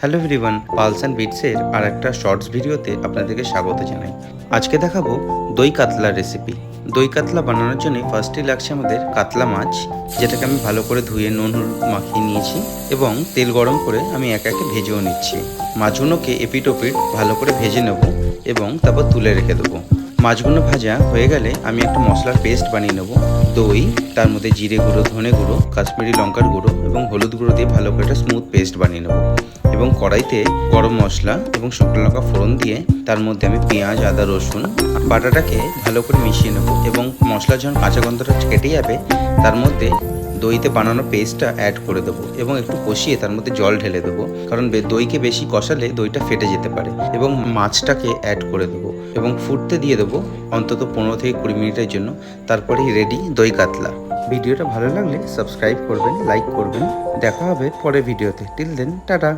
Hello everyone, pulse and বিটসের আর একটা shorts ভিডিওতে আপনাদেরকে স্বাগত জানাই। আজকে দেখাবো দই কাতলা রেসিপি। দই কাতলা বানানোর জন্য ফার্স্টেই লাগছে আমাদের কাতলা মাছ, যেটাকে আমি ভালো করে ধুয়ে নুন হলুদ মাখিয়ে নিয়েছি এবং তেল গরম করে আমি একে একে ভেজেও নিচ্ছি। মাছগুলোকে এপিট ওপিট ভালো করে ভেজে নেব এবং তারপর তুলে রেখে দেবো। মাছগুলো ভাজা হয়ে গেলে আমি একটা মশলার পেস্ট বানিয়ে নেব। দই, তার মধ্যে জিরে গুঁড়ো, ধনে গুঁড়ো, কাশ্মীরি লঙ্কার গুঁড়ো এবং হলুদ গুঁড়ো দিয়ে ভালো করে একটা স্মুথ পেস্ট বানিয়ে নেব এবং কড়াইতে গরম মশলা এবং শুকনো লঙ্কা ফোড়ন দিয়ে তার মধ্যে আমি পেঁয়াজ, আদা, রসুন বাটাটাকে ভালো করে মিশিয়ে নেব এবং মশলা যখন কাঁচা গন্ধটা কেটে যাবে তার মধ্যে দইতে বানানো পেস্টটা অ্যাড করে দেবো এবং একটু কষিয়ে তার মধ্যে জল ঢেলে দেবো, কারণ দইকে বেশি কষালে দইটা ফেটে যেতে পারে। এবং মাছটাকে অ্যাড করে দেবো এবং ফুটতে দিয়ে দেবো অন্তত 15 থেকে 20 মিনিটের জন্য। তারপরেই রেডি দই কাতলা। ভিডিওটা ভালো লাগলে সাবস্ক্রাইব করবেন, লাইক করবেন। দেখা হবে পরের ভিডিওতে। Till then, tata.